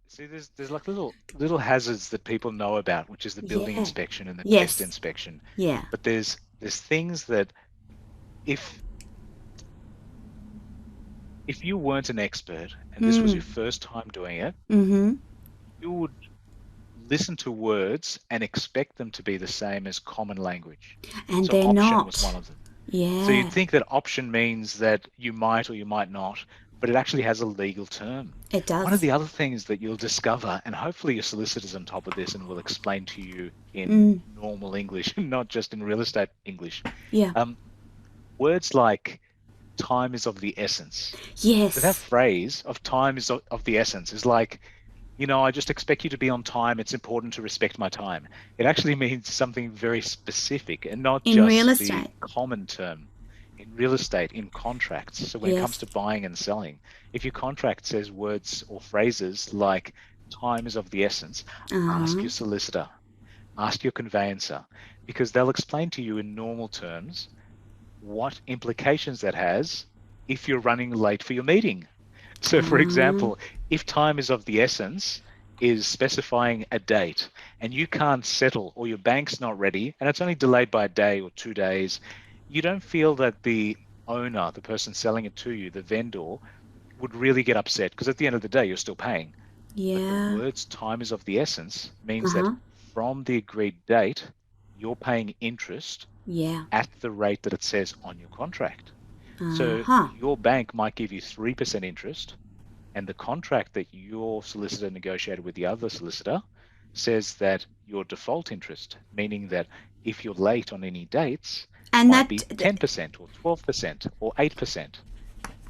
See, there's like little hazards that people know about, which is the building Yeah. inspection and the pest Yes. inspection. Yeah. But there's things that if if you weren't an expert and this was your Mm. first time doing it, Mm-hmm. you would listen to words and expect them to be the same as common language. And So they're option was one not. of them. So you'd Yeah. think that option means that you might or you might not, but it actually has a legal term. It One of does. the other things that you'll discover, and hopefully your solicitor's on top of this and will explain to you in Mm. normal English, not just in real estate English, Yeah. um, words like time is of the essence. So that Yes. phrase of time is of the essence is like, I just expect you to be on time. It's important to respect my time. It actually means something very specific and not In real just the estate. common term in real estate, in contracts. So when it comes Yes. to buying and selling, if your contract says words or phrases like time is of the essence, ask Uh-huh. your solicitor, ask your conveyancer, because they'll explain to you in normal terms what implications that has if you're running late for your meeting. So, for Uh, example, if time is of the essence, is specifying a date and you can't settle or your bank's not ready and it's only delayed by a day or 2 days, you don't feel that the owner, the person selling it to you, the vendor, would really get upset because at the end of the day, you're still paying. But the yeah. words time is of the essence means that Uh-huh. from the agreed date, you're paying interest Yeah. at the rate that it says on your contract. So Uh-huh. your bank might give you 3% interest, and the contract that your solicitor negotiated with the other solicitor says that your default interest, meaning that if you're late on any dates, And might that be 10% or 12% or 8%.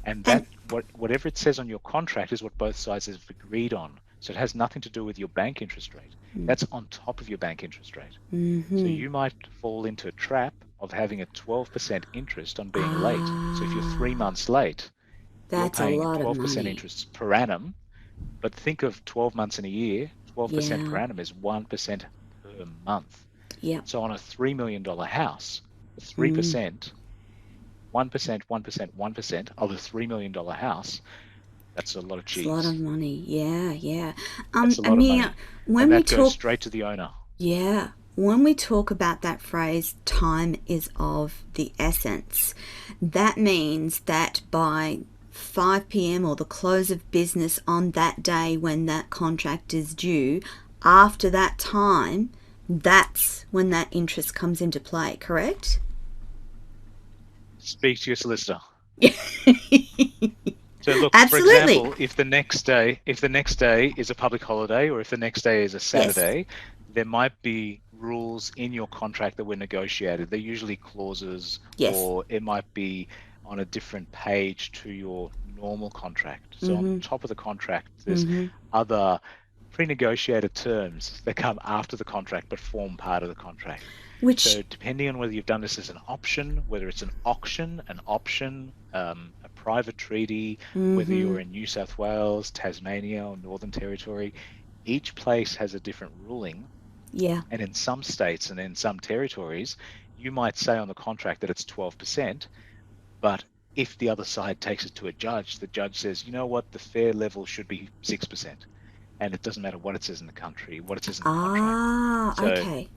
And and that whatever it says on your contract is what both sides have agreed on. So it has nothing to do with your bank interest rate. That's on top of your bank interest rate. So mm-hmm. you might fall into a trap of having a 12% interest on being late. So if you're three Ah, months late, you're that's a paying lot of 12% money. interest per annum. But think of 12 months in a year, 12% per Yeah. annum is 1% per month. Yep. So on a $3 million house, Mm. 3%, 1%, 1%, 1% of a $3 million house, that's a lot of It's a lot of cheese. money. Yeah, yeah. That's a lot of Amir, money. And when we that goes talk, straight to the owner. yeah, when we talk about that phrase, time is of the essence, that means that by 5 p.m. or the close of business on that day when that contract is due, after that time, that's when that interest comes into play, correct? Speak to your solicitor. So look, for Absolutely. example, if the next day is a public holiday or if the next day is a Yes. Saturday, there might be rules in your contract that were negotiated. They're usually clauses, Yes. or it might be on a different page to your normal contract. So on Mm-hmm. top of the contract, there's Mm-hmm. other pre-negotiated terms that come after the contract but form part of the contract. Which So depending on whether you've done this as an option, whether it's an auction, an option, a private treaty, whether mm-hmm. you're in New South Wales, Tasmania, or Northern Territory, each place has a different ruling. Yeah. And in some states and in some territories, you might say on the contract that it's 12%, but if the other side takes it to a judge, the judge says, you know what, the fair level should be 6%. And it doesn't matter what it says in the country, what it says in the contract. Ah, So okay.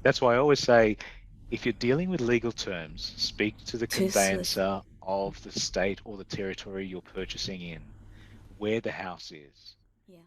that's why I always say if you're dealing with legal terms, speak to the Two Swiss. conveyancer of the state or the territory you're purchasing in, where the house is. Yeah.